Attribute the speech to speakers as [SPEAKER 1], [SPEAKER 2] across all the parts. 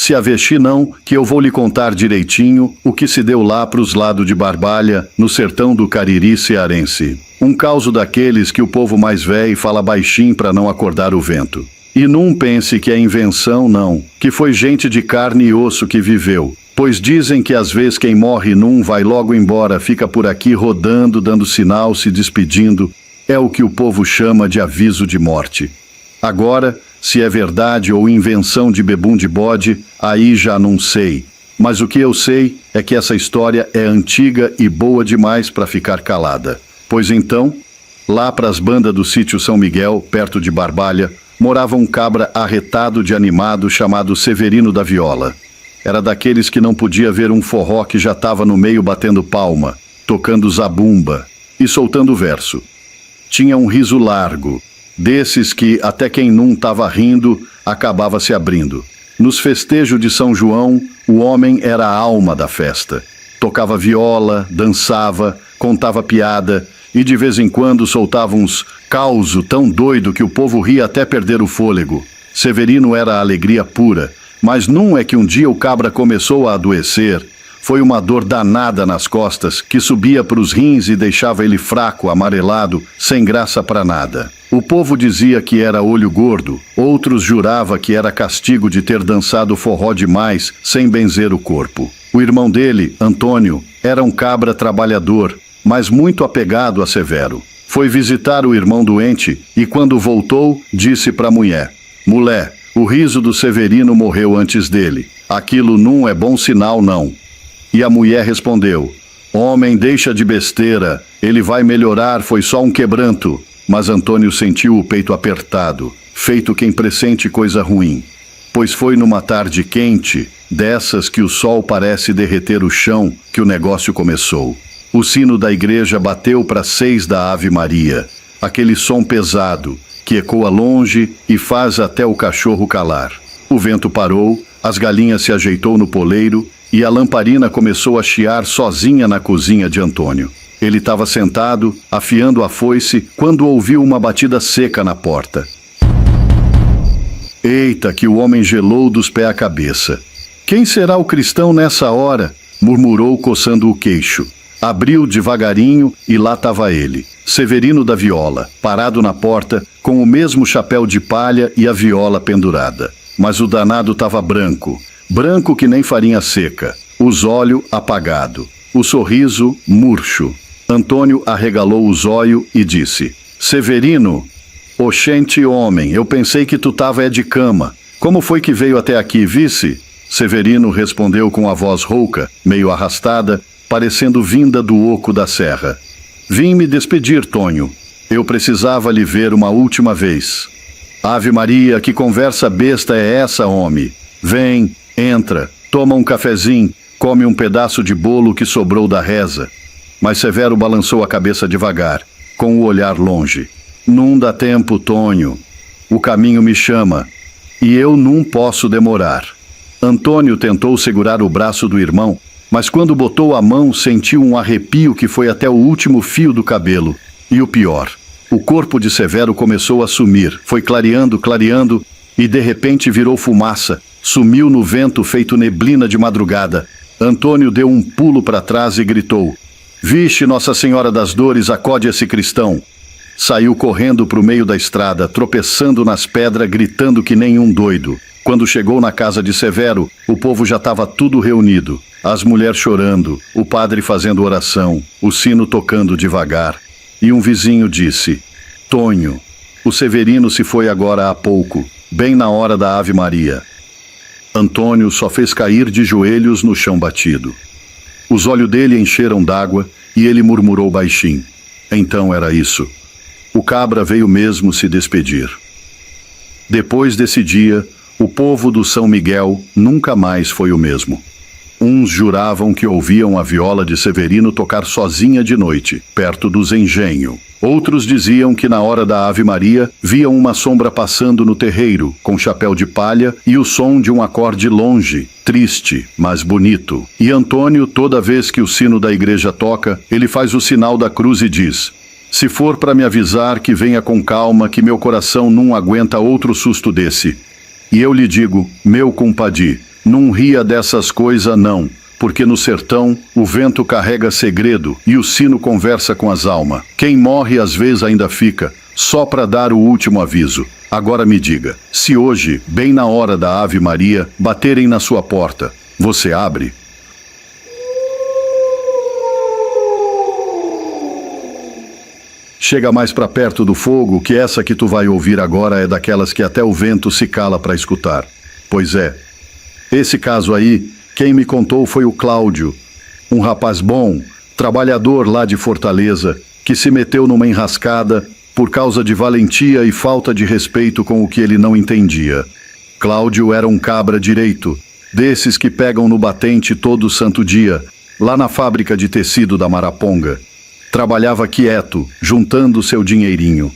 [SPEAKER 1] se aveste não, que eu vou lhe contar direitinho o que se deu lá pros lados de Barbalha, no sertão do Cariri cearense. Um causo daqueles que o povo mais velho fala baixinho para não acordar o vento. E não pense que é invenção, não, que foi gente de carne e osso que viveu. Pois dizem que às vezes quem morre num vai logo embora, fica por aqui rodando, dando sinal, se despedindo. É o que o povo chama de aviso de morte. Agora, se é verdade ou invenção de bebum de bode, aí já não sei. Mas o que eu sei é que essa história é antiga e boa demais para ficar calada. Pois então, lá pras bandas do sítio São Miguel, perto de Barbalha, morava um cabra arretado de animado chamado Severino da Viola. Era daqueles que não podia ver um forró que já estava no meio batendo palma, tocando zabumba e soltando verso. Tinha um riso largo, desses que até quem não estava rindo acabava se abrindo. Nos festejos de São João, o homem era a alma da festa. Tocava viola, dançava, contava piada e de vez em quando soltava uns causo tão doido que o povo ria até perder o fôlego. Severino era a alegria pura, mas não é que um dia o cabra começou a adoecer. Foi uma dor danada nas costas que subia para os rins e deixava ele fraco, amarelado, sem graça para nada. O povo dizia que era olho gordo, outros jurava que era castigo de ter dançado forró demais sem benzer o corpo. O irmão dele, Antônio, era um cabra trabalhador, mas muito apegado a Severo. Foi visitar o irmão doente e quando voltou, disse para a mulher: "Mulher, o riso do Severino morreu antes dele. Aquilo não é bom sinal, não." E a mulher respondeu: "Homem, deixa de besteira, ele vai melhorar, foi só um quebranto." Mas Antônio sentiu o peito apertado, feito quem pressente coisa ruim. Pois foi numa tarde quente, dessas que o sol parece derreter o chão, que o negócio começou. O sino da igreja bateu para 6 da Ave Maria, aquele som pesado, que ecoa longe e faz até o cachorro calar. O vento parou, as galinhas se ajeitou no poleiro e a lamparina começou a chiar sozinha na cozinha de Antônio. Ele estava sentado, afiando a foice, quando ouviu uma batida seca na porta. Eita, que o homem gelou dos pés à cabeça. "Quem será o cristão nessa hora?" murmurou, coçando o queixo. Abriu devagarinho e lá estava ele, Severino da Viola, parado na porta, com o mesmo chapéu de palha e a viola pendurada. Mas o danado estava branco, branco que nem farinha seca, os olhos apagado, o sorriso murcho. Antônio arregalou o zóio e disse: "Severino, oxente homem, eu pensei que tu tava de cama. Como foi que veio até aqui, vice?" Severino respondeu com a voz rouca, meio arrastada, parecendo vinda do oco da serra: "Vim me despedir, Tonho. Eu precisava lhe ver uma última vez." "Ave Maria, que conversa besta é essa, homem? Vem, entra, toma um cafezinho, come um pedaço de bolo que sobrou da reza." Mas Severo balançou a cabeça devagar, com o olhar longe. "Não dá tempo, Tonho. O caminho me chama, e eu não posso demorar." Antônio tentou segurar o braço do irmão, mas quando botou a mão sentiu um arrepio que foi até o último fio do cabelo. E o pior, o corpo de Severo começou a sumir, foi clareando, clareando, e de repente virou fumaça, sumiu no vento feito neblina de madrugada. Antônio deu um pulo para trás e gritou: "Vixe, Nossa Senhora das Dores, acode esse cristão." Saiu correndo para o meio da estrada, tropeçando nas pedras, gritando que nem um doido. Quando chegou na casa de Severo, o povo já estava tudo reunido. As mulheres chorando, o padre fazendo oração, o sino tocando devagar. E um vizinho disse: "Tonho, o Severino se foi agora há pouco, bem na hora da Ave Maria." Antônio só fez cair de joelhos no chão batido. Os olhos dele encheram d'água e ele murmurou baixinho: "Então era isso. O cabra veio mesmo se despedir." Depois desse dia, o povo do São Miguel nunca mais foi o mesmo. Uns juravam que ouviam a viola de Severino tocar sozinha de noite, perto dos engenhos. Outros diziam que na hora da Ave Maria viam uma sombra passando no terreiro, com chapéu de palha e o som de um acorde longe, triste, mas bonito. E Antônio, toda vez que o sino da igreja toca, ele faz o sinal da cruz e diz: "Se for para me avisar, que venha com calma, que meu coração não aguenta outro susto desse." E eu lhe digo: "Meu compadre, Não ria dessas coisas não, porque no sertão o vento carrega segredo e o sino conversa com as almas. Quem morre às vezes ainda fica, só para dar o último aviso. Agora me diga, se hoje, bem na hora da Ave Maria, baterem na sua porta, você abre? Chega mais para perto do fogo, que essa que tu vai ouvir agora é daquelas que até o vento se cala para escutar. Pois é, esse caso aí, quem me contou foi o Cláudio, um rapaz bom, trabalhador lá de Fortaleza, que se meteu numa enrascada por causa de valentia e falta de respeito com o que ele não entendia. Cláudio era um cabra direito, desses que pegam no batente todo santo dia, lá na fábrica de tecido da Maraponga. Trabalhava quieto, juntando seu dinheirinho.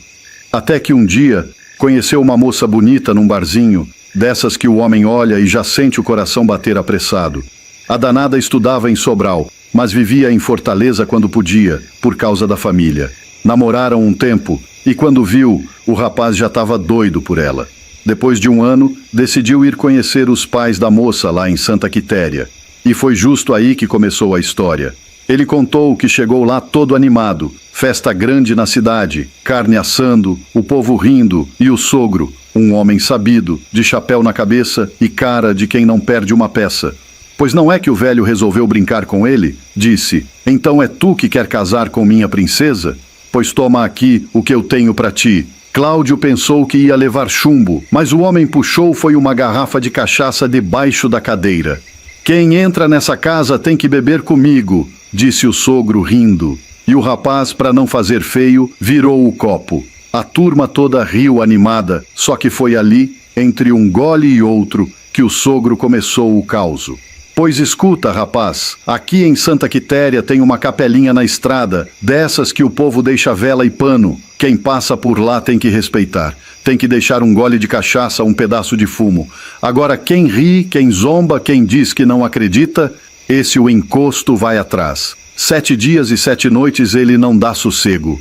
[SPEAKER 1] Até que um dia, conheceu uma moça bonita num barzinho, dessas que o homem olha e já sente o coração bater apressado. A danada estudava em Sobral, mas vivia em Fortaleza quando podia, por causa da família. Namoraram um tempo, e quando viu, o rapaz já estava doido por ela. Depois de um ano, decidiu ir conhecer os pais da moça lá em Santa Quitéria. E foi justo aí que começou a história. Ele contou que chegou lá todo animado, festa grande na cidade, carne assando, o povo rindo e o sogro, um homem sabido, de chapéu na cabeça e cara de quem não perde uma peça. Pois não é que o velho resolveu brincar com ele? Disse, então é tu que quer casar com minha princesa? Pois toma aqui o que eu tenho para ti. Cláudio pensou que ia levar chumbo, mas o homem puxou foi uma garrafa de cachaça debaixo da cadeira. Quem entra nessa casa tem que beber comigo, disse o sogro rindo. E o rapaz, para não fazer feio, virou o copo. A turma toda riu animada, só que foi ali, entre um gole e outro, que o sogro começou o causo. Pois escuta, rapaz, aqui em Santa Quitéria tem uma capelinha na estrada, dessas que o povo deixa vela e pano. Quem passa por lá tem que respeitar. Tem que deixar um gole de cachaça, um pedaço de fumo. Agora quem ri, quem zomba, quem diz que não acredita, esse o encosto vai atrás. 7 dias e 7 noites ele não dá sossego.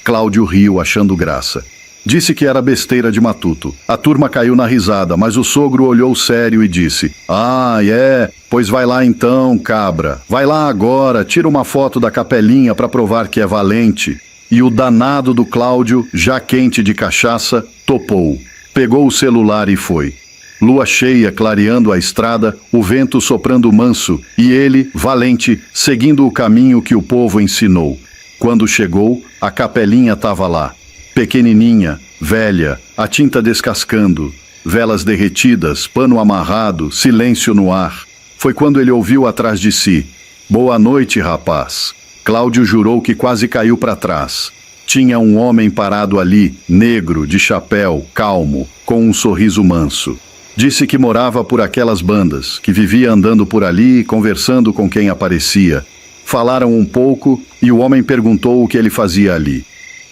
[SPEAKER 1] Cláudio riu, achando graça. Disse que era besteira de matuto. A turma caiu na risada, mas o sogro olhou sério e disse, ah, é? Pois vai lá então, cabra. Vai lá agora, tira uma foto da capelinha para provar que é valente. E o danado do Cláudio, já quente de cachaça, topou. Pegou o celular e foi. Lua cheia clareando a estrada, o vento soprando manso, e ele, valente, seguindo o caminho que o povo ensinou. Quando chegou, a capelinha estava lá. Pequenininha, velha, a tinta descascando, velas derretidas, pano amarrado, silêncio no ar. Foi quando ele ouviu atrás de si, boa noite, rapaz. Cláudio jurou que quase caiu para trás. Tinha um homem parado ali, negro, de chapéu, calmo, com um sorriso manso. Disse que morava por aquelas bandas, que vivia andando por ali e conversando com quem aparecia. Falaram um pouco e o homem perguntou o que ele fazia ali.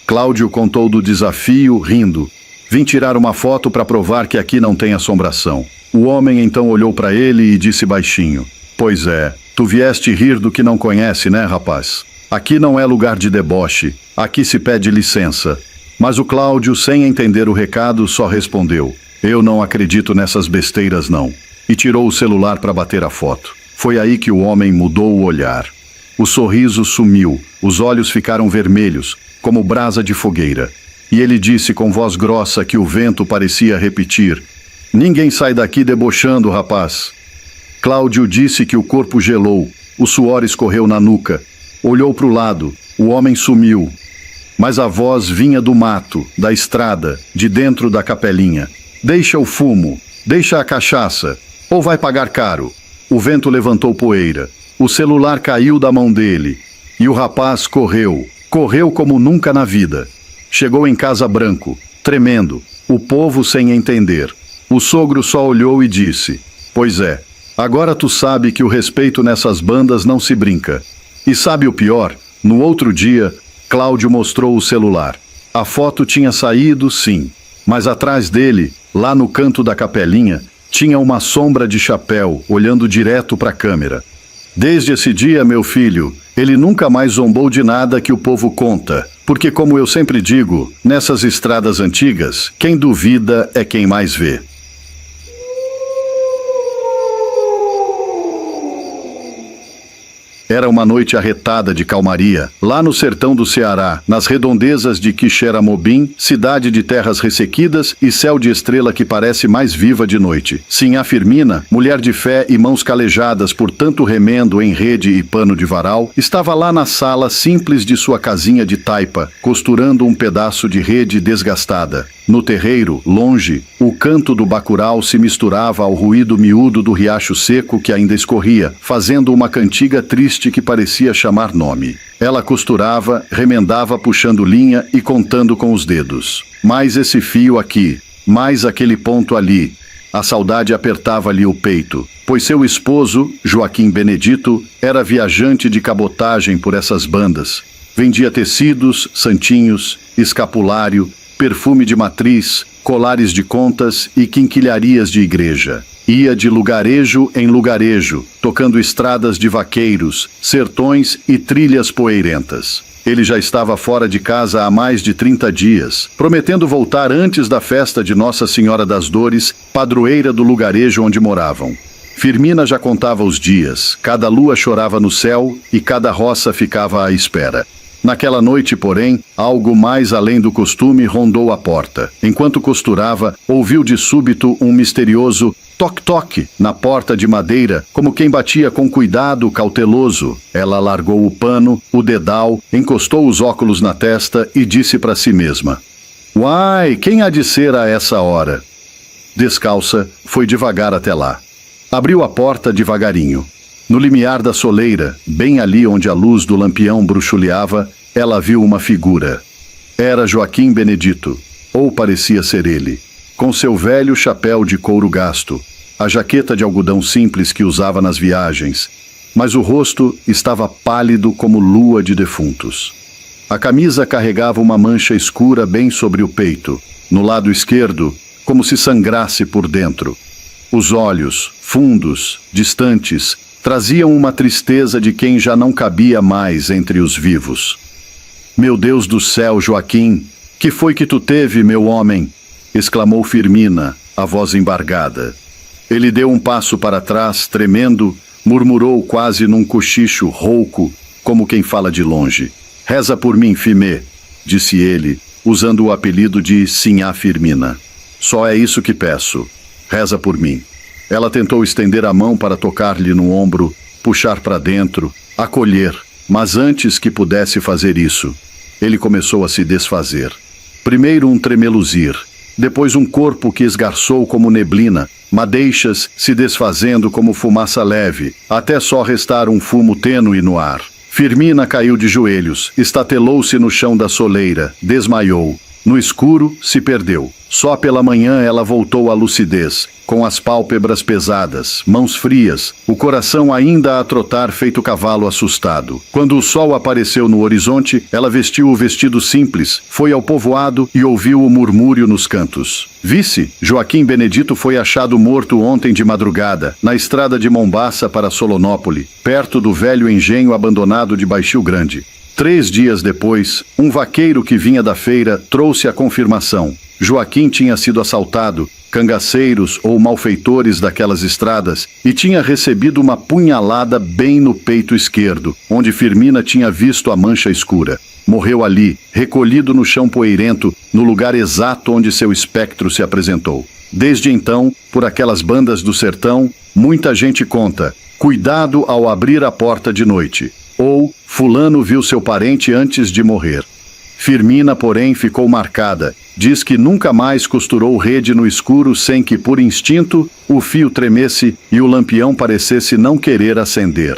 [SPEAKER 1] Cláudio contou do desafio, rindo. Vim tirar uma foto para provar que aqui não tem assombração. O homem então olhou para ele e disse baixinho, pois é, tu vieste rir do que não conhece, né, rapaz? Aqui não é lugar de deboche, aqui se pede licença. Mas o Cláudio, sem entender o recado, só respondeu, eu não acredito nessas besteiras não. E tirou o celular para bater a foto. Foi aí que o homem mudou o olhar. O sorriso sumiu, os olhos ficaram vermelhos, como brasa de fogueira. E ele disse com voz grossa que o vento parecia repetir, ninguém sai daqui debochando, rapaz. Cláudio disse que o corpo gelou, o suor escorreu na nuca. Olhou para o lado, o homem sumiu. Mas a voz vinha do mato, da estrada, de dentro da capelinha. Deixa o fumo, deixa a cachaça, ou vai pagar caro. O vento levantou poeira, o celular caiu da mão dele, e o rapaz correu como nunca na vida. Chegou em casa branco, tremendo, o povo sem entender. O sogro só olhou e disse, pois é, agora tu sabe que o respeito nessas bandas não se brinca. E sabe o pior? No outro dia, Cláudio mostrou o celular. A foto tinha saído, sim, mas atrás dele, lá no canto da capelinha, tinha uma sombra de chapéu, olhando direto para a câmera. Desde esse dia, meu filho, ele nunca mais zombou de nada que o povo conta, porque como eu sempre digo, nessas estradas antigas, quem duvida é quem mais vê. Era uma noite arretada de calmaria, lá no sertão do Ceará, nas redondezas de Quixeramobim, cidade de terras ressequidas e céu de estrela que parece mais viva de noite. Sinhá Firmina, mulher de fé e mãos calejadas por tanto remendo em rede e pano de varal, estava lá na sala simples de sua casinha de taipa, costurando um pedaço de rede desgastada. No terreiro, longe, o canto do bacural se misturava ao ruído miúdo do riacho seco que ainda escorria, fazendo uma cantiga triste que parecia chamar nome. Ela costurava, remendava puxando linha e contando com os dedos. Mais esse fio aqui, mais aquele ponto ali. A saudade apertava-lhe o peito, pois seu esposo, Joaquim Benedito, era viajante de cabotagem por essas bandas. Vendia tecidos, santinhos, escapulário, perfume de matriz, colares de contas e quinquilharias de igreja. Ia de lugarejo em lugarejo, tocando estradas de vaqueiros, sertões e trilhas poeirentas. Ele já estava fora de casa há mais de 30 dias, prometendo voltar antes da festa de Nossa Senhora das Dores, padroeira do lugarejo onde moravam. Firmina já contava os dias, cada lua chorava no céu e cada roça ficava à espera. Naquela noite, porém, algo mais além do costume rondou a porta. Enquanto costurava, ouviu de súbito um misterioso toque-toque na porta de madeira, como quem batia com cuidado cauteloso. Ela largou o pano, o dedal, encostou os óculos na testa e disse para si mesma: "Uai, quem há de ser a essa hora?" Descalça, foi devagar até lá. Abriu a porta devagarinho. No limiar da soleira, bem ali onde a luz do lampião bruxuleava, ela viu uma figura. Era Joaquim Benedito, ou parecia ser ele, com seu velho chapéu de couro gasto, a jaqueta de algodão simples que usava nas viagens, mas o rosto estava pálido como lua de defuntos. A camisa carregava uma mancha escura bem sobre o peito, no lado esquerdo, como se sangrasse por dentro. Os olhos, fundos, distantes, traziam uma tristeza de quem já não cabia mais entre os vivos. "Meu Deus do céu, Joaquim, que foi que tu teve, meu homem?" exclamou Firmina, a voz embargada. Ele deu um passo para trás, tremendo, murmurou quase num cochicho rouco, como quem fala de longe. "Reza por mim, Fimê", disse ele, usando o apelido de Sinhá Firmina. "Só é isso que peço. Reza por mim." Ela tentou estender a mão para tocar-lhe no ombro, puxar para dentro, acolher, mas antes que pudesse fazer isso, ele começou a se desfazer. Primeiro um tremeluzir, depois um corpo que esgarçou como neblina, madeixas se desfazendo como fumaça leve, até só restar um fumo tênue no ar. Firmina caiu de joelhos, estatelou-se no chão da soleira, desmaiou. No escuro, se perdeu. Só pela manhã ela voltou à lucidez, com as pálpebras pesadas, mãos frias, o coração ainda a trotar feito cavalo assustado. Quando o sol apareceu no horizonte, ela vestiu o vestido simples, foi ao povoado e ouviu o murmúrio nos cantos. Vice, Joaquim Benedito foi achado morto ontem de madrugada, na estrada de Mombaça para Solonópole, perto do velho engenho abandonado de Baixio Grande. 3 dias depois, um vaqueiro que vinha da feira trouxe a confirmação. Joaquim tinha sido assaltado, cangaceiros ou malfeitores daquelas estradas, e tinha recebido uma punhalada bem no peito esquerdo, onde Firmina tinha visto a mancha escura. Morreu ali, recolhido no chão poeirento, no lugar exato onde seu espectro se apresentou. Desde então, por aquelas bandas do sertão, muita gente conta: "Cuidado ao abrir a porta de noite", ou "Fulano viu seu parente antes de morrer". Firmina, porém, ficou marcada. Diz que nunca mais costurou rede no escuro sem que, por instinto, o fio tremesse e o lampião parecesse não querer acender.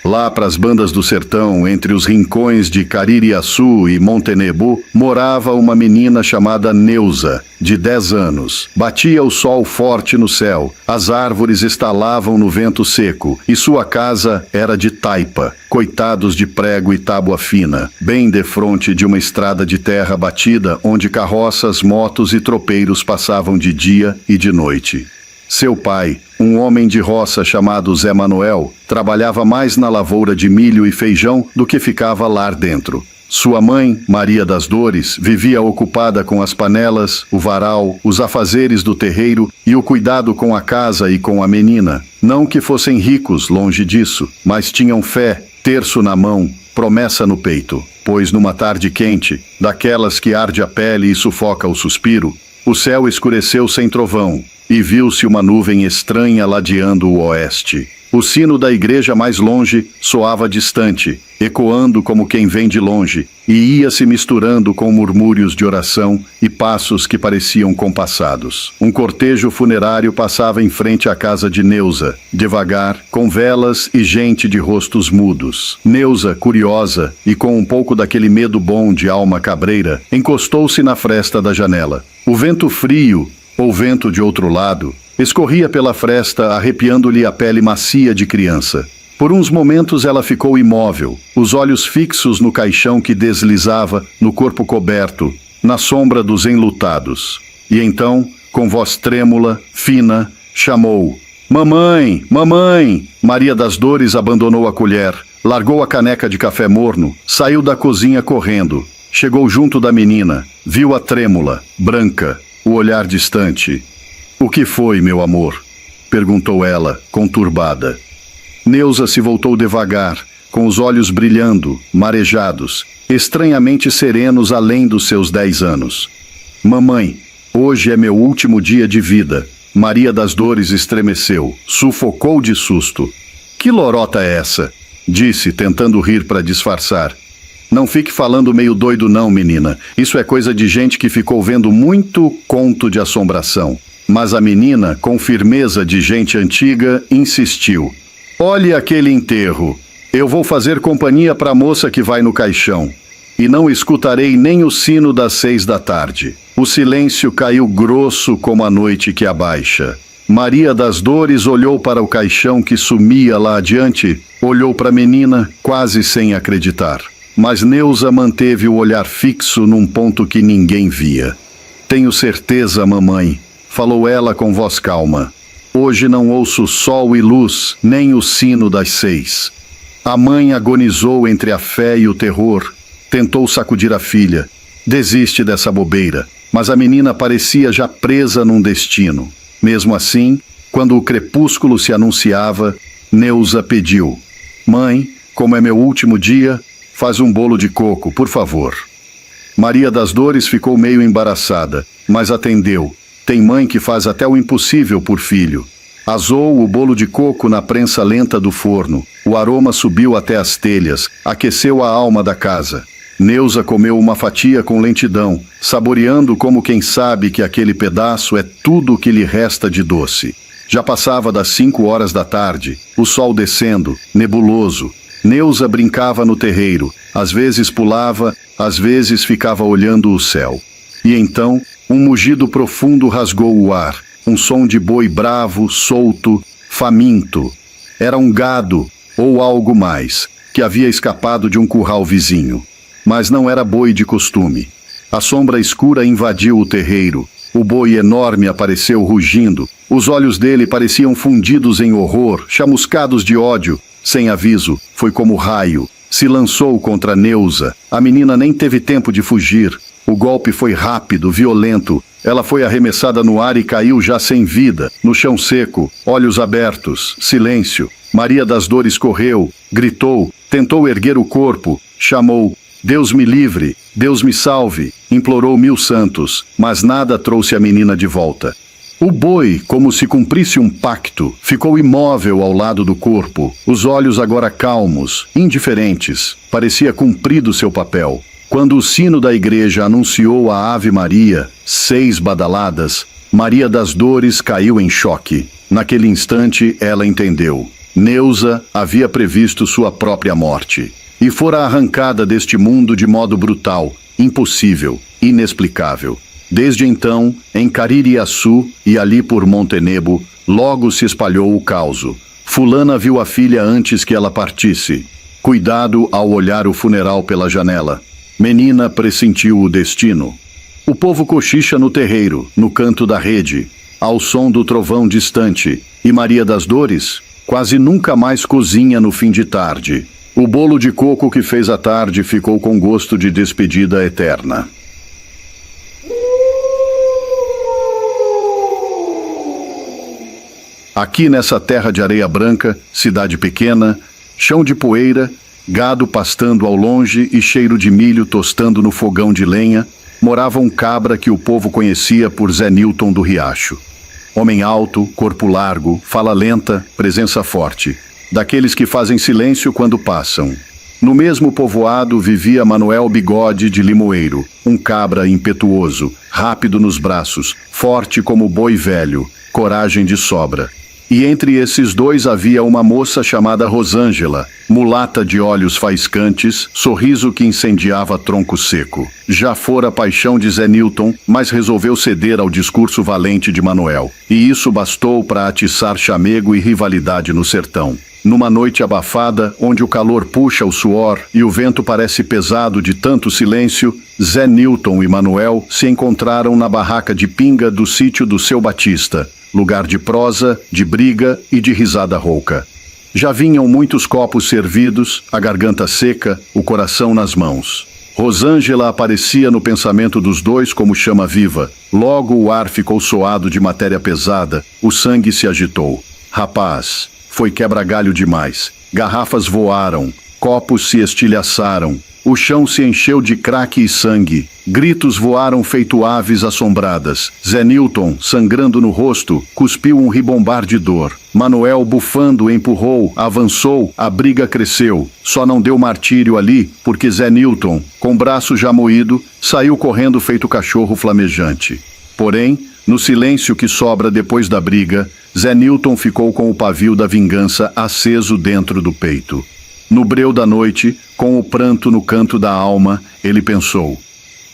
[SPEAKER 1] Lá para as bandas do sertão, entre os rincões de Caririaçu e Montenebu, morava uma menina chamada Neuza, de 10 anos. Batia o sol forte no céu, as árvores estalavam no vento seco, e sua casa era de taipa, coitados de prego e tábua fina, bem defronte de uma estrada de terra batida, onde carroças, motos e tropeiros passavam de dia e de noite. Seu pai, um homem de roça chamado Zé Manuel, trabalhava mais na lavoura de milho e feijão do que ficava lá dentro. Sua mãe, Maria das Dores, vivia ocupada com as panelas, o varal, os afazeres do terreiro e o cuidado com a casa e com a menina. Não que fossem ricos, longe disso, mas tinham fé, terço na mão, promessa no peito. Pois numa tarde quente, daquelas que arde a pele e sufoca o suspiro, o céu escureceu sem trovão, e viu-se uma nuvem estranha ladeando o oeste. O sino da igreja mais longe soava distante, ecoando como quem vem de longe, e ia se misturando com murmúrios de oração e passos que pareciam compassados. Um cortejo funerário passava em frente à casa de Neuza, devagar, com velas e gente de rostos mudos. Neuza, curiosa e com um pouco daquele medo bom de alma cabreira, encostou-se na fresta da janela. O vento frio, ou vento de outro lado, escorria pela fresta, arrepiando-lhe a pele macia de criança. Por uns momentos ela ficou imóvel, os olhos fixos no caixão que deslizava, no corpo coberto, na sombra dos enlutados. E então, com voz trêmula, fina, chamou: "Mamãe! Mamãe!" Maria das Dores abandonou a colher, largou a caneca de café morno, saiu da cozinha correndo. Chegou junto da menina, viu-a trêmula, branca, o olhar distante. "O que foi, meu amor?" perguntou ela, conturbada. Neuza se voltou devagar, com os olhos brilhando, marejados, estranhamente serenos além dos seus 10 anos. "Mamãe, hoje é meu último dia de vida." Maria das Dores estremeceu, sufocou de susto. "Que lorota é essa?" disse, tentando rir para disfarçar. "Não fique falando meio doido não, menina. Isso é coisa de gente que ficou vendo muito conto de assombração." Mas a menina, com firmeza de gente antiga, insistiu: "Olhe aquele enterro. Eu vou fazer companhia para a moça que vai no caixão. E não escutarei nem o sino das 6 da tarde." O silêncio caiu grosso como a noite que abaixa. Maria das Dores olhou para o caixão que sumia lá adiante, olhou para a menina, quase sem acreditar. Mas Neuza manteve o olhar fixo num ponto que ninguém via. "Tenho certeza, mamãe", falou ela com voz calma. "Hoje não ouço sol e luz, nem o sino das 6. A mãe agonizou entre a fé e o terror. Tentou sacudir a filha. "Desiste dessa bobeira." Mas a menina parecia já presa num destino. Mesmo assim, quando o crepúsculo se anunciava, Neuza pediu: "Mãe, como é meu último dia, faz um bolo de coco, por favor." Maria das Dores ficou meio embaraçada, mas atendeu. Tem mãe que faz até o impossível por filho. Asou o bolo de coco na prensa lenta do forno. O aroma subiu até as telhas, aqueceu a alma da casa. Neuza comeu uma fatia com lentidão, saboreando como quem sabe que aquele pedaço é tudo o que lhe resta de doce. Já passava das 5 horas da tarde, o sol descendo, nebuloso. Neuza brincava no terreiro, às vezes pulava, às vezes ficava olhando o céu. E então, um mugido profundo rasgou o ar, um som de boi bravo, solto, faminto. Era um gado, ou algo mais, que havia escapado de um curral vizinho. Mas não era boi de costume. A sombra escura invadiu o terreiro. O boi enorme apareceu rugindo. Os olhos dele pareciam fundidos em horror, chamuscados de ódio. Sem aviso, foi como raio. Se lançou contra Neuza. A menina nem teve tempo de fugir. O golpe foi rápido, violento. Ela foi arremessada no ar e caiu já sem vida, no chão seco, olhos abertos, silêncio. Maria das Dores correu, gritou, tentou erguer o corpo, chamou: "Deus me livre, Deus me salve", implorou 1000 santos, mas nada trouxe a menina de volta. O boi, como se cumprisse um pacto, ficou imóvel ao lado do corpo, os olhos agora calmos, indiferentes. Parecia cumprido seu papel. Quando o sino da igreja anunciou a Ave Maria, 6 badaladas, Maria das Dores caiu em choque. Naquele instante, ela entendeu. Neuza havia previsto sua própria morte. E fora arrancada deste mundo de modo brutal, impossível, inexplicável. Desde então, em Caririaçu e ali por Montenebo, logo se espalhou o causo. Fulana viu a filha antes que ela partisse. Cuidado ao olhar o funeral pela janela. Menina pressentiu o destino. O povo cochicha no terreiro, no canto da rede, ao som do trovão distante, e Maria das Dores quase nunca mais cozinha no fim de tarde. O bolo de coco que fez à tarde ficou com gosto de despedida eterna. Aqui nessa terra de areia branca, cidade pequena, chão de poeira, gado pastando ao longe e cheiro de milho tostando no fogão de lenha, morava um cabra que o povo conhecia por Zé Nilton do Riacho. Homem alto, corpo largo, fala lenta, presença forte. Daqueles que fazem silêncio quando passam. No mesmo povoado vivia Manuel Bigode de Limoeiro, um cabra impetuoso, rápido nos braços, forte como boi velho, coragem de sobra. E entre esses dois havia uma moça chamada Rosângela, mulata de olhos faiscantes, sorriso que incendiava tronco seco. Já fora paixão de Zé Nilton, mas resolveu ceder ao discurso valente de Manuel. E isso bastou para atiçar chamego e rivalidade no sertão. Numa noite abafada, onde o calor puxa o suor e o vento parece pesado de tanto silêncio, Zé Nilton e Manuel se encontraram na barraca de pinga do sítio do Seu Batista, lugar de prosa, de briga e de risada rouca. Já vinham muitos copos servidos, a garganta seca, o coração nas mãos. Rosângela aparecia no pensamento dos dois como chama viva. Logo o ar ficou soado de matéria pesada, o sangue se agitou. Rapaz, foi quebra-galho demais. Garrafas voaram, copos se estilhaçaram. O chão se encheu de craque e sangue. Gritos voaram feito aves assombradas. Zé Nilton, sangrando no rosto, cuspiu um ribombar de dor. Manuel, bufando, empurrou, avançou, a briga cresceu. Só não deu martírio ali, porque Zé Nilton, com braço já moído, saiu correndo feito cachorro flamejante. Porém, no silêncio que sobra depois da briga, Zé Nilton ficou com o pavio da vingança aceso dentro do peito. No breu da noite, com o pranto no canto da alma, ele pensou: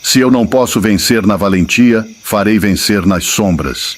[SPEAKER 1] se eu não posso vencer na valentia, farei vencer nas sombras.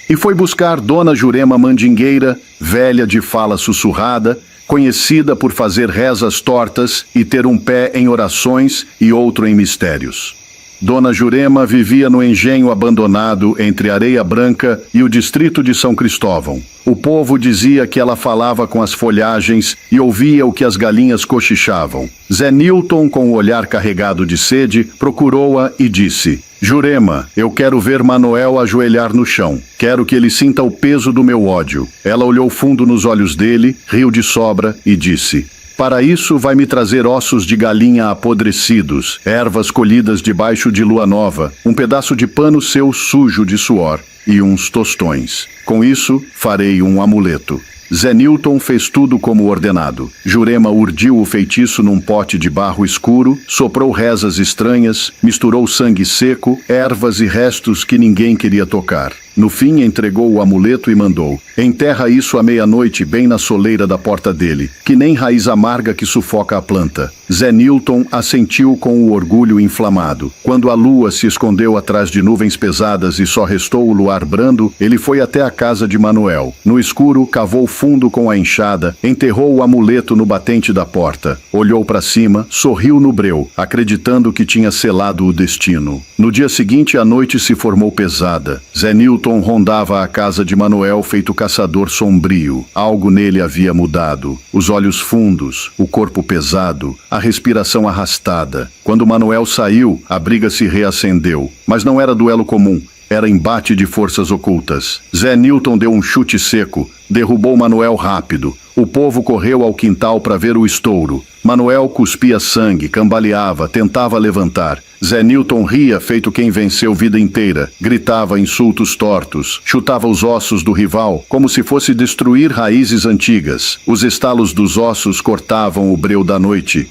[SPEAKER 1] E foi buscar Dona Jurema Mandingueira, velha de fala sussurrada, conhecida por fazer rezas tortas e ter um pé em orações e outro em mistérios. Dona Jurema vivia no engenho abandonado entre Areia Branca e o distrito de São Cristóvão. O povo dizia que ela falava com as folhagens e ouvia o que as galinhas cochichavam. Zé Nilton, com o olhar carregado de sede, procurou-a e disse: Jurema, eu quero ver Manuel ajoelhar no chão. Quero que ele sinta o peso do meu ódio. Ela olhou fundo nos olhos dele, riu de sobra e disse: para isso vai me trazer ossos de galinha apodrecidos, ervas colhidas debaixo de lua nova, um pedaço de pano seu sujo de suor e uns tostões. Com isso, farei um amuleto. Zé Nilton fez tudo como ordenado. Jurema urdiu o feitiço num pote de barro escuro, soprou rezas estranhas, misturou sangue seco, ervas e restos que ninguém queria tocar. No fim, entregou o amuleto e mandou: enterra isso à meia-noite bem na soleira da porta dele, que nem raiz amarga que sufoca a planta. Zé Nilton assentiu com o orgulho inflamado. Quando a lua se escondeu atrás de nuvens pesadas e só restou o luar brando, ele foi até a casa de Manuel. No escuro, cavou fundo com a enxada, enterrou o amuleto no batente da porta, olhou para cima, sorriu no breu, acreditando que tinha selado o destino. No dia seguinte, a noite se formou pesada. Zé Nilton rondava a casa de Manuel feito caçador sombrio. Algo nele havia mudado. Os olhos fundos, o corpo pesado, a respiração arrastada. Quando Manuel saiu, a briga se reacendeu. Mas não era duelo comum. Era embate de forças ocultas. Zé Nilton deu um chute seco, derrubou Manuel rápido. O povo correu ao quintal para ver o estouro. Manuel cuspia sangue, cambaleava, tentava levantar. Zé Nilton ria feito quem venceu vida inteira. Gritava insultos tortos, chutava os ossos do rival como se fosse destruir raízes antigas. Os estalos dos ossos cortavam o breu da noite.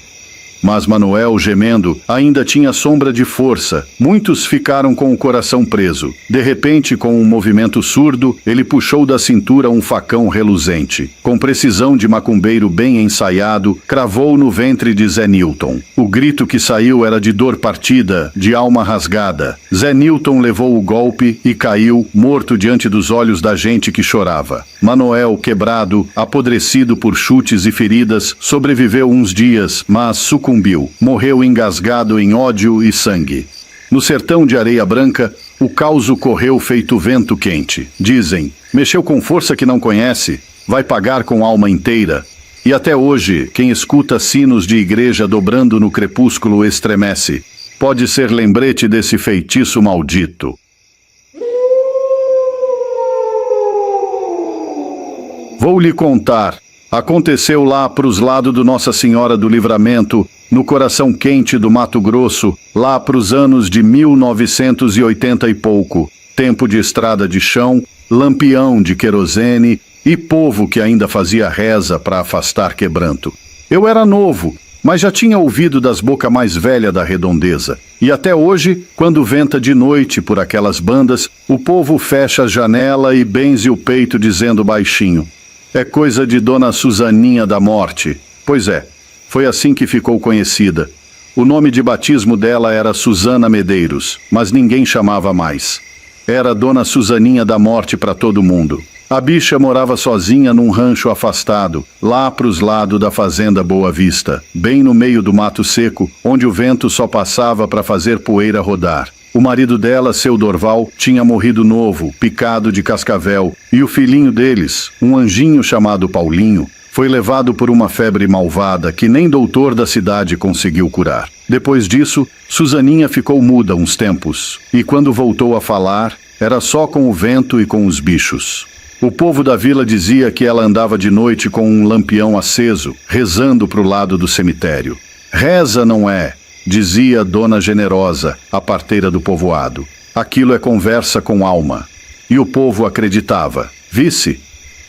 [SPEAKER 1] Mas Manuel, gemendo, ainda tinha sombra de força. Muitos ficaram com o coração preso. De repente, com um movimento surdo, ele puxou da cintura um facão reluzente. Com precisão de macumbeiro bem ensaiado, cravou no ventre de Zé Nilton. O grito que saiu era de dor partida, de alma rasgada. Zé Nilton levou o golpe e caiu, morto diante dos olhos da gente que chorava. Manuel, quebrado, apodrecido por chutes e feridas, sobreviveu uns dias, mas sucumbiu. Morreu engasgado em ódio e sangue. No sertão de Areia Branca, o causo correu feito vento quente. Dizem: mexeu com força que não conhece, vai pagar com alma inteira. E até hoje, quem escuta sinos de igreja dobrando no crepúsculo estremece. Pode ser lembrete desse feitiço maldito. Vou lhe contar. Aconteceu lá pros lados do Nossa Senhora do Livramento, no coração quente do Mato Grosso, lá pros anos de 1980 e pouco. Tempo de estrada de chão, lampião de querosene e povo que ainda fazia reza para afastar quebranto. Eu era novo, mas já tinha ouvido das bocas mais velhas da redondeza. E até hoje, quando venta de noite por aquelas bandas, o povo fecha a janela e benze o peito dizendo baixinho: é coisa de Dona Suzaninha da Morte. Pois é, foi assim que ficou conhecida. O nome de batismo dela era Suzana Medeiros, mas ninguém chamava mais. Era Dona Suzaninha da Morte para todo mundo. A bicha morava sozinha num rancho afastado, lá pros lados da fazenda Boa Vista, bem no meio do mato seco, onde o vento só passava para fazer poeira rodar. O marido dela, seu Dorval, tinha morrido novo, picado de cascavel, e o filhinho deles, um anjinho chamado Paulinho, foi levado por uma febre malvada que nem doutor da cidade conseguiu curar. Depois disso, Suzaninha ficou muda uns tempos, e quando voltou a falar, era só com o vento e com os bichos. O povo da vila dizia que ela andava de noite com um lampião aceso, rezando pro lado do cemitério. Reza não é, dizia Dona Generosa, a parteira do povoado. Aquilo é conversa com alma. E o povo acreditava. Visse?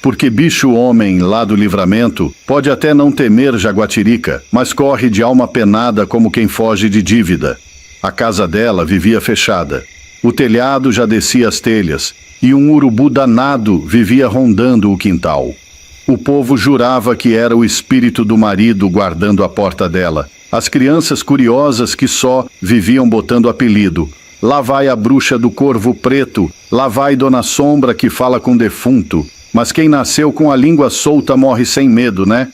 [SPEAKER 1] Porque bicho homem lá do Livramento pode até não temer jaguatirica, mas corre de alma penada como quem foge de dívida. A casa dela vivia fechada. O telhado já descia as telhas, e um urubu danado vivia rondando o quintal. O povo jurava que era o espírito do marido guardando a porta dela. As crianças curiosas que só viviam botando apelido. Lá vai a bruxa do corvo preto, lá vai Dona Sombra que fala com defunto. Mas quem nasceu com a língua solta morre sem medo, né?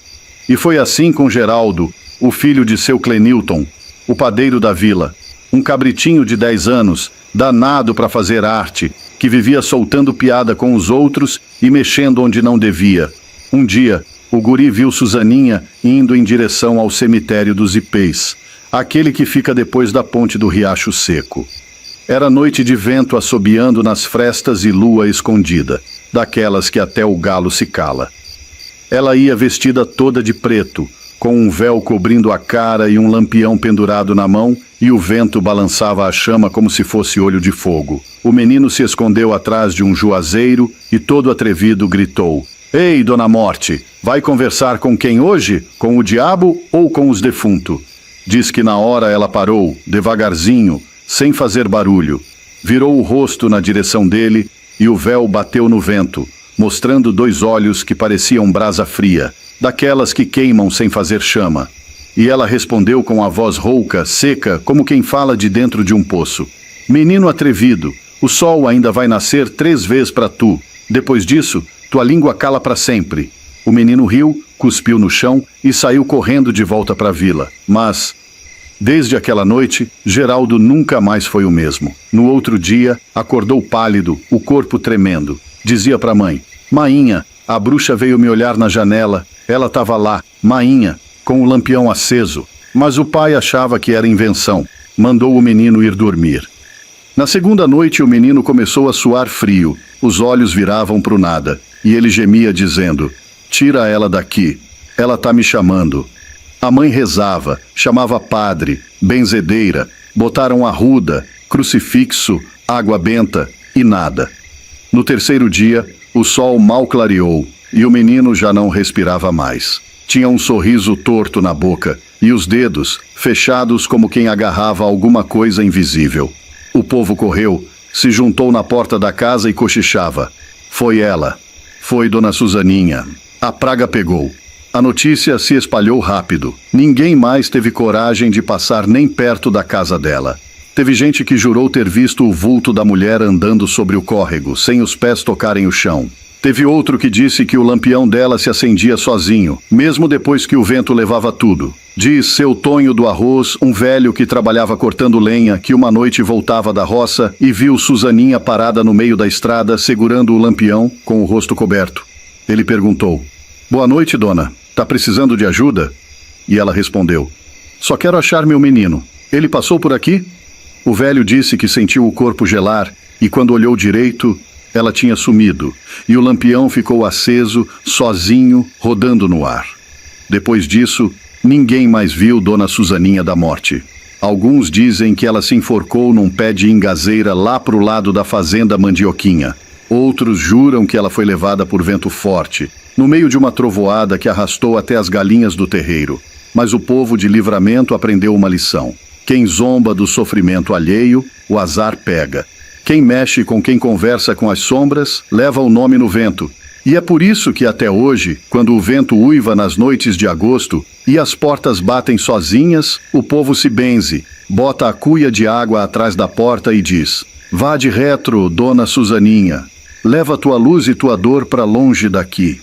[SPEAKER 1] E foi assim com Geraldo, o filho de seu Clenilton, o padeiro da vila. Um cabritinho de 10 anos, danado para fazer arte, que vivia soltando piada com os outros e mexendo onde não devia. Um dia, o guri viu Suzaninha indo em direção ao cemitério dos Ipês, aquele que fica depois da ponte do Riacho Seco. Era noite de vento assobiando nas frestas e lua escondida, daquelas que até o galo se cala. Ela ia vestida toda de preto, com um véu cobrindo a cara e um lampião pendurado na mão, e o vento balançava a chama como se fosse olho de fogo. O menino se escondeu atrás de um juazeiro e, todo atrevido, gritou: Ei, Dona Morte, vai conversar com quem hoje? Com o diabo ou com os defuntos? Diz que na hora ela parou, devagarzinho, sem fazer barulho. Virou o rosto na direção dele e o véu bateu no vento, mostrando 2 olhos que pareciam brasa fria, daquelas que queimam sem fazer chama. E ela respondeu com a voz rouca, seca, como quem fala de dentro de um poço: Menino atrevido, o sol ainda vai nascer 3 vezes para tu. Depois disso, tua língua cala para sempre. O menino riu, cuspiu no chão e saiu correndo de volta para a vila. Mas, desde aquela noite, Geraldo nunca mais foi o mesmo. No outro dia, acordou pálido, o corpo tremendo. Dizia para a mãe: Mainha, a bruxa veio me olhar na janela. Ela estava lá, mainha, com o lampião aceso. Mas o pai achava que era invenção. Mandou o menino ir dormir. Na segunda noite, o menino começou a suar frio. Os olhos viravam para o nada. E ele gemia dizendo: Tira ela daqui. Ela está me chamando. A mãe rezava, chamava padre, benzedeira, botaram arruda, crucifixo, água benta e nada. No terceiro dia, o sol mal clareou e o menino já não respirava mais. Tinha um sorriso torto na boca e os dedos fechados como quem agarrava alguma coisa invisível. O povo correu, se juntou na porta da casa e cochichava. Foi ela. Foi Dona Suzaninha. A praga pegou. A notícia se espalhou rápido. Ninguém mais teve coragem de passar nem perto da casa dela. Teve gente que jurou ter visto o vulto da mulher andando sobre o córrego, sem os pés tocarem o chão. Teve outro que disse que o lampião dela se acendia sozinho, mesmo depois que o vento levava tudo. Diz seu Tonho do Arroz, um velho que trabalhava cortando lenha, que uma noite voltava da roça e viu Suzaninha parada no meio da estrada, segurando o lampião, com o rosto coberto. Ele perguntou: Boa noite, dona. Tá precisando de ajuda? E ela respondeu: Só quero achar meu menino. Ele passou por aqui? O velho disse que sentiu o corpo gelar e quando olhou direito, ela tinha sumido e o lampião ficou aceso, sozinho, rodando no ar. Depois disso, ninguém mais viu Dona Susaninha da morte. Alguns dizem que ela se enforcou num pé de ingazeira lá pro lado da fazenda Mandioquinha. Outros juram que ela foi levada por vento forte, no meio de uma trovoada que arrastou até as galinhas do terreiro. Mas o povo de Livramento aprendeu uma lição. Quem zomba do sofrimento alheio, o azar pega. Quem mexe com quem conversa com as sombras, leva o nome no vento. E é por isso que até hoje, quando o vento uiva nas noites de agosto e as portas batem sozinhas, o povo se benze, bota a cuia de água atrás da porta e diz: Vá de retro, Dona Susaninha, leva tua luz e tua dor para longe daqui.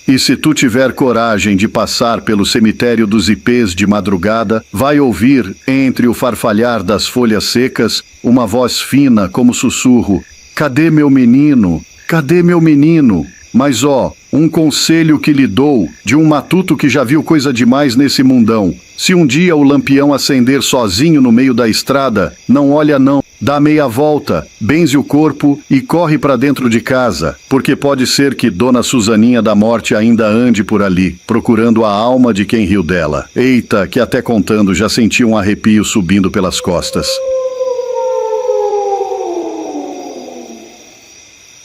[SPEAKER 1] E se tu tiver coragem de passar pelo cemitério dos ipês de madrugada, vai ouvir, entre o farfalhar das folhas secas, uma voz fina como sussurro: Cadê meu menino? Cadê meu menino? Mas ó, um conselho que lhe dou, de um matuto que já viu coisa demais nesse mundão. Se um dia o lampião acender sozinho no meio da estrada, não olha não, dá meia volta, benze o corpo e corre para dentro de casa, porque pode ser que Dona Susaninha da morte ainda ande por ali, procurando a alma de quem riu dela. Eita, que até contando já senti um arrepio subindo pelas costas.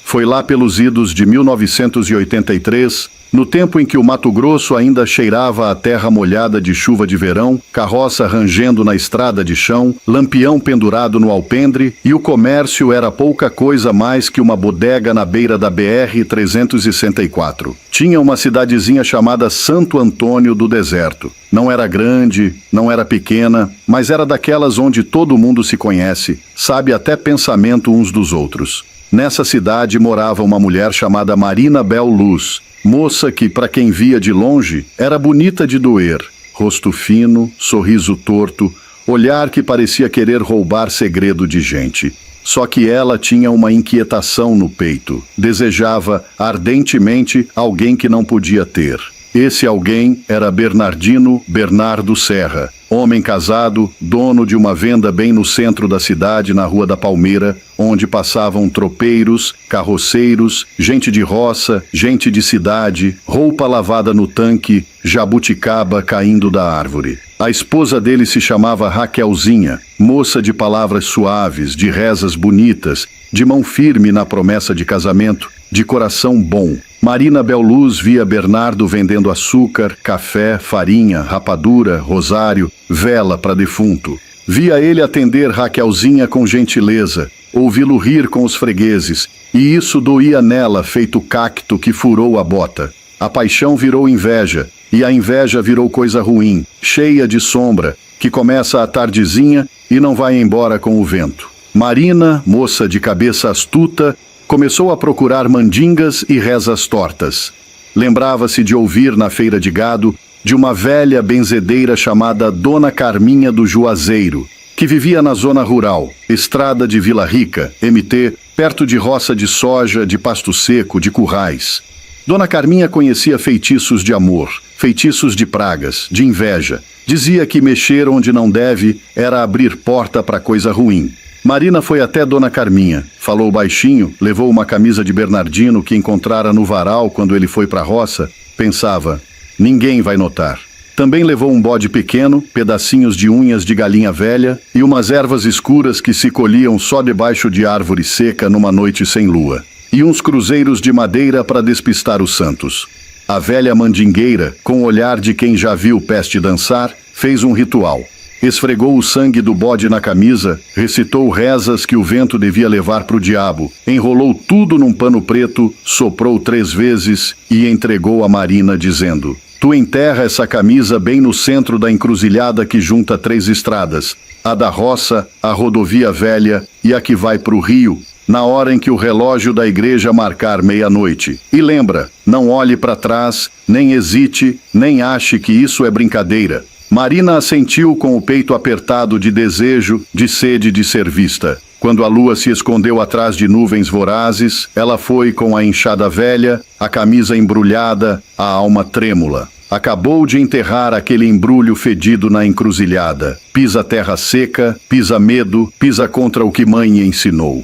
[SPEAKER 1] Foi lá pelos idos de 1983, no tempo em que o Mato Grosso ainda cheirava a terra molhada de chuva de verão, carroça rangendo na estrada de chão, lampião pendurado no alpendre e o comércio era pouca coisa mais que uma bodega na beira da BR-364. Tinha uma cidadezinha chamada Santo Antônio do Deserto. Não era grande, não era pequena, mas era daquelas onde todo mundo se conhece, sabe até pensamento uns dos outros. Nessa cidade morava uma mulher chamada Marina Bel Luz, moça que, para quem via de longe, era bonita de doer. Rosto fino, sorriso torto, olhar que parecia querer roubar segredo de gente. Só que ela tinha uma inquietação no peito. Desejava ardentemente alguém que não podia ter. Esse alguém era Bernardino Bernardo Serra, homem casado, dono de uma venda bem no centro da cidade, na Rua da Palmeira, onde passavam tropeiros, carroceiros, gente de roça, gente de cidade, roupa lavada no tanque, jabuticaba caindo da árvore. A esposa dele se chamava Raquelzinha, moça de palavras suaves, de rezas bonitas, de mão firme na promessa de casamento, de coração bom. Marina Bel Luz via Bernardo vendendo açúcar, café, farinha, rapadura, rosário, vela para defunto. Via ele atender Raquelzinha com gentileza, ouvi-lo rir com os fregueses, e isso doía nela feito cacto que furou a bota. A paixão virou inveja, e a inveja virou coisa ruim, cheia de sombra, que começa à tardezinha e não vai embora com o vento. Marina, moça de cabeça astuta, começou a procurar mandingas e rezas tortas. Lembrava-se de ouvir na feira de gado de uma velha benzedeira chamada Dona Carminha do Juazeiro, que vivia na zona rural, estrada de Vila Rica, MT, perto de roça de soja, de pasto seco, de currais. Dona Carminha conhecia feitiços de amor, feitiços de pragas, de inveja. Dizia que mexer onde não deve era abrir porta para coisa ruim. Marina foi até Dona Carminha, falou baixinho, levou uma camisa de Bernardino que encontrara no varal quando ele foi para a roça. Pensava, ninguém vai notar. Também levou um bode pequeno, pedacinhos de unhas de galinha velha e umas ervas escuras que se colhiam só debaixo de árvore seca numa noite sem lua. E uns cruzeiros de madeira para despistar os santos. A velha mandingueira, com o olhar de quem já viu peste dançar, fez um ritual. Esfregou o sangue do bode na camisa, recitou rezas que o vento devia levar para o diabo, enrolou tudo num pano preto, soprou 3 vezes e entregou a Marina, dizendo: Tu enterra essa camisa bem no centro da encruzilhada que junta 3 estradas, a da roça, a rodovia velha e a que vai para o rio, na hora em que o relógio da igreja marcar meia-noite. E lembra, não olhe para trás, nem hesite, nem ache que isso é brincadeira. Marina assentiu com o peito apertado de desejo, de sede de ser vista. Quando a lua se escondeu atrás de nuvens vorazes, ela foi com a enxada velha, a camisa embrulhada, a alma trêmula. Acabou de enterrar aquele embrulho fedido na encruzilhada. Pisa terra seca, pisa medo, pisa contra o que mãe ensinou.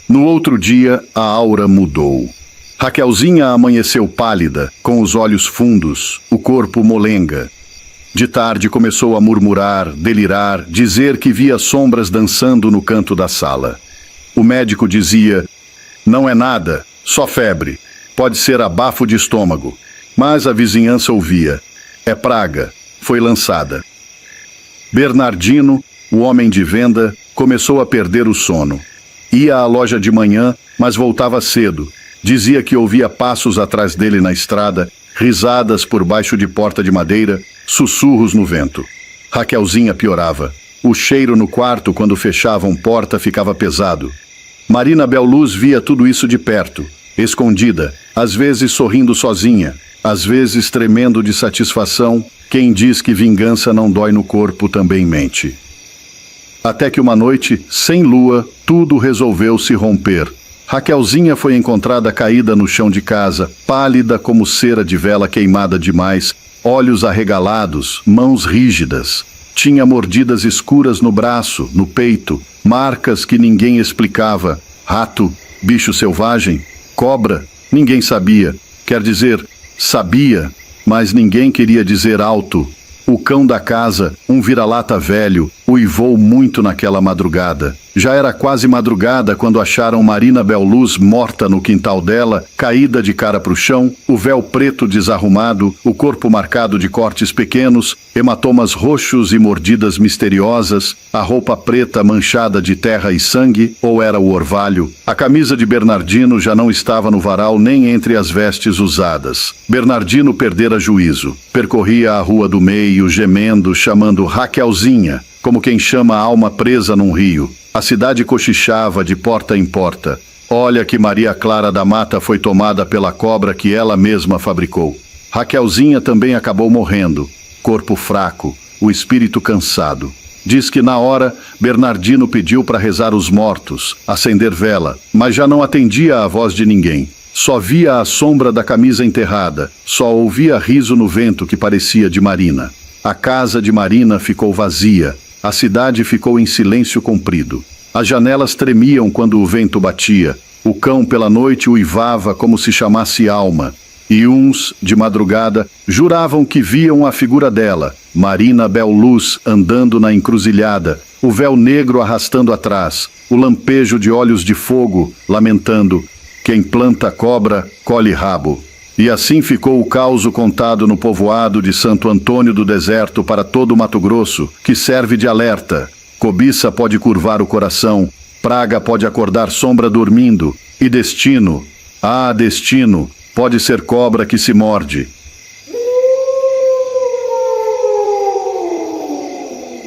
[SPEAKER 1] No outro dia, a aura mudou. Raquelzinha amanheceu pálida, com os olhos fundos, o corpo molenga. De tarde começou a murmurar, delirar, dizer que via sombras dançando no canto da sala. O médico dizia: "Não é nada, só febre. Pode ser abafo de estômago." Mas a vizinhança ouvia: "É praga, foi lançada." Bernardino, o homem de venda, começou a perder o sono. Ia à loja de manhã, mas voltava cedo. Dizia que ouvia passos atrás dele na estrada, risadas por baixo de porta de madeira, sussurros no vento. Raquelzinha piorava. O cheiro no quarto, quando fechavam porta, ficava pesado. Marina Belluz via tudo isso de perto, escondida, às vezes sorrindo sozinha, às vezes tremendo de satisfação. Quem diz que vingança não dói no corpo também mente. Até que uma noite, sem lua, tudo resolveu se romper. Raquelzinha foi encontrada caída no chão de casa, pálida como cera de vela queimada demais, olhos arregalados, mãos rígidas. Tinha mordidas escuras no braço, no peito, marcas que ninguém explicava. Rato, bicho selvagem, cobra, ninguém sabia. Quer dizer, sabia, mas ninguém queria dizer alto. O cão da casa, um vira-lata velho, uivou muito naquela madrugada. Já era quase madrugada quando acharam Marina Belluz morta no quintal dela, caída de cara para o chão, o véu preto desarrumado, o corpo marcado de cortes pequenos, hematomas roxos e mordidas misteriosas, a roupa preta manchada de terra e sangue, ou era o orvalho. A camisa de Bernardino já não estava no varal nem entre as vestes usadas. Bernardino perdera juízo. Percorria a rua do meio, gemendo, chamando Raquelzinha, como quem chama a alma presa num rio. A cidade cochichava de porta em porta. Olha que Maria Clara da Mata foi tomada pela cobra que ela mesma fabricou. Raquelzinha também acabou morrendo. Corpo fraco, o espírito cansado. Diz que na hora, Bernardino pediu para rezar os mortos, acender vela, mas já não atendia à voz de ninguém. Só via a sombra da camisa enterrada, só ouvia riso no vento que parecia de Marina. A casa de Marina ficou vazia. A cidade ficou em silêncio comprido. As janelas tremiam quando o vento batia. O cão pela noite uivava como se chamasse alma. E uns, de madrugada, juravam que viam a figura dela, Marina Belluz, andando na encruzilhada, o véu negro arrastando atrás, o lampejo de olhos de fogo, lamentando: "Quem planta cobra, colhe rabo." E assim ficou o causo contado no povoado de Santo Antônio do Deserto para todo o Mato Grosso, que serve de alerta. Cobiça pode curvar o coração, praga pode acordar sombra dormindo, e destino, destino, pode ser cobra que se morde.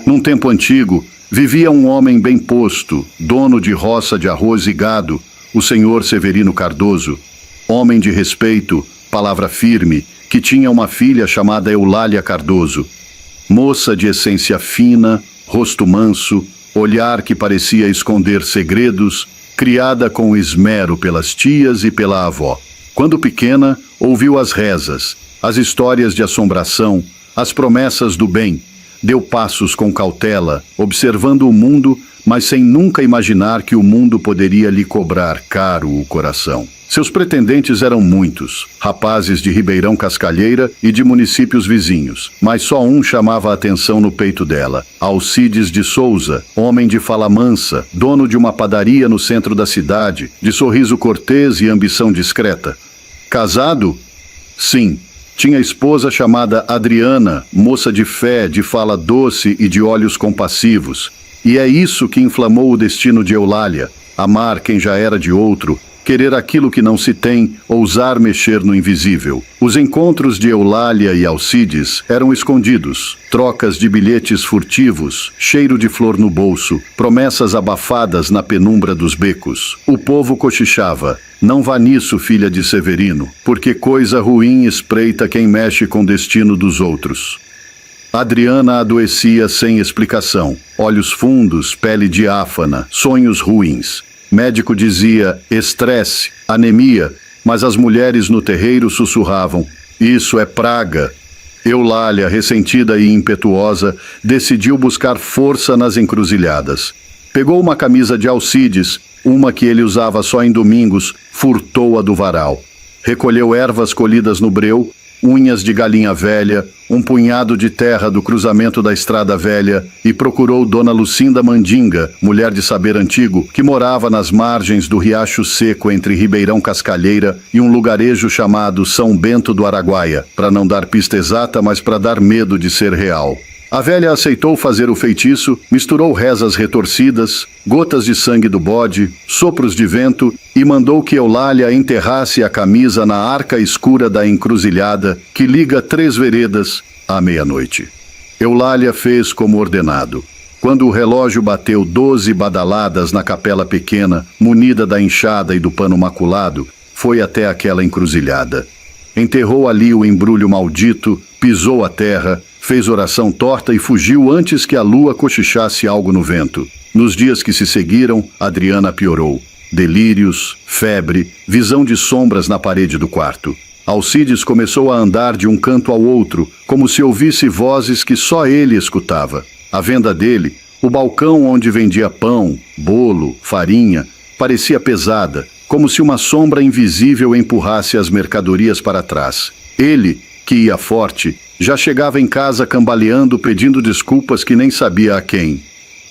[SPEAKER 1] Num tempo antigo, vivia um homem bem posto, dono de roça de arroz e gado, o senhor Severino Cardoso, homem de respeito, palavra firme, que tinha uma filha chamada Eulália Cardoso. Moça de essência fina, rosto manso, olhar que parecia esconder segredos, criada com esmero pelas tias e pela avó. Quando pequena, ouviu as rezas, as histórias de assombração, as promessas do bem. Deu passos com cautela, observando o mundo, mas sem nunca imaginar que o mundo poderia lhe cobrar caro o coração. Seus pretendentes eram muitos, rapazes de Ribeirão Cascalheira e de municípios vizinhos, mas só um chamava a atenção no peito dela: Alcides de Souza, homem de fala mansa, dono de uma padaria no centro da cidade, de sorriso cortês e ambição discreta. Casado? Sim. Tinha esposa chamada Adriana, moça de fé, de fala doce e de olhos compassivos. E é isso que inflamou o destino de Eulália: amar quem já era de outro, querer aquilo que não se tem, ousar mexer no invisível. Os encontros de Eulália e Alcides eram escondidos, trocas de bilhetes furtivos, cheiro de flor no bolso, promessas abafadas na penumbra dos becos. O povo cochichava: "Não vá nisso, filha de Severino, porque coisa ruim espreita quem mexe com o destino dos outros." Adriana adoecia sem explicação. Olhos fundos, pele diáfana, sonhos ruins. Médico dizia estresse, anemia, mas as mulheres no terreiro sussurravam: "Isso é praga." Eulália, ressentida e impetuosa, decidiu buscar força nas encruzilhadas. Pegou uma camisa de Alcides, uma que ele usava só em domingos, furtou-a do varal. Recolheu ervas colhidas no breu, unhas de galinha velha, um punhado de terra do cruzamento da estrada velha e procurou Dona Lucinda Mandinga, mulher de saber antigo, que morava nas margens do riacho seco entre Ribeirão Cascalheira e um lugarejo chamado São Bento do Araguaia, para não dar pista exata, mas para dar medo de ser real. A velha aceitou fazer o feitiço, misturou rezas retorcidas, gotas de sangue do bode, sopros de vento e mandou que Eulália enterrasse a camisa na arca escura da encruzilhada que liga 3 veredas à meia-noite. Eulália fez como ordenado. Quando o relógio bateu 12 badaladas na capela pequena, munida da enxada e do pano maculado, foi até aquela encruzilhada. Enterrou ali o embrulho maldito, pisou a terra, fez oração torta e fugiu antes que a lua cochichasse algo no vento. Nos dias que se seguiram, Adriana piorou. Delírios, febre, visão de sombras na parede do quarto. Alcides começou a andar de um canto ao outro, como se ouvisse vozes que só ele escutava. A venda dele, o balcão onde vendia pão, bolo, farinha, parecia pesada, como se uma sombra invisível empurrasse as mercadorias para trás. Ele, que ia forte, já chegava em casa cambaleando, pedindo desculpas que nem sabia a quem.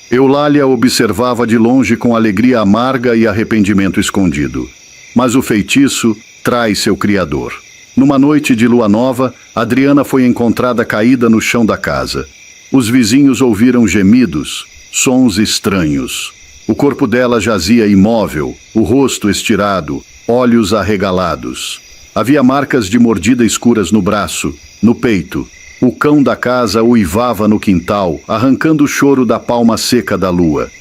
[SPEAKER 1] Eulália observava de longe com alegria amarga e arrependimento escondido. Mas o feitiço trai seu criador. Numa noite de lua nova, Adriana foi encontrada caída no chão da casa. Os vizinhos ouviram gemidos, sons estranhos. O corpo dela jazia imóvel, o rosto estirado, olhos arregalados. Havia marcas de mordida escuras no braço, no peito. O cão da casa uivava no quintal, arrancando o choro da palma seca da lua.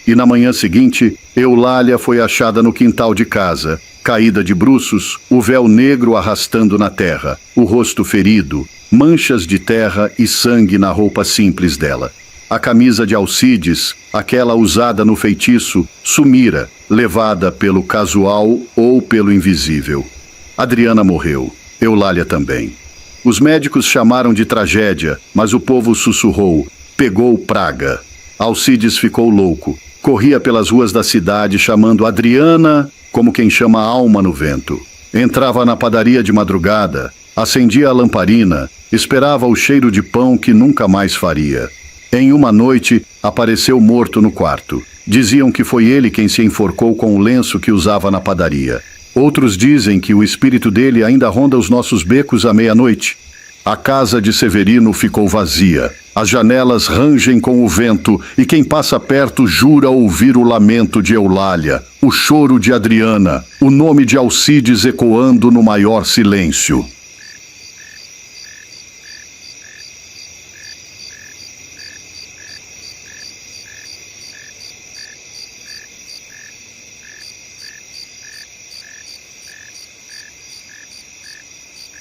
[SPEAKER 1] E na manhã seguinte, Eulália foi achada no quintal de casa, caída de bruços, o véu negro arrastando na terra, o rosto ferido, manchas de terra e sangue na roupa simples dela. A camisa de Alcides, aquela usada no feitiço, sumira, levada pelo casual ou pelo invisível. Adriana morreu, Eulália também. Os médicos chamaram de tragédia, mas o povo sussurrou: pegou praga. Alcides ficou louco. Corria pelas ruas da cidade chamando Adriana, como quem chama a alma no vento. Entrava na padaria de madrugada, acendia a lamparina, esperava o cheiro de pão que nunca mais faria. Em uma noite, apareceu morto no quarto. Diziam que foi ele quem se enforcou com o lenço que usava na padaria. Outros dizem que o espírito dele ainda ronda os nossos becos à meia-noite. A casa de Severino ficou vazia. As janelas rangem com o vento e quem passa perto jura ouvir o lamento de Eulália, o choro de Adriana, o nome de Alcides ecoando no maior silêncio.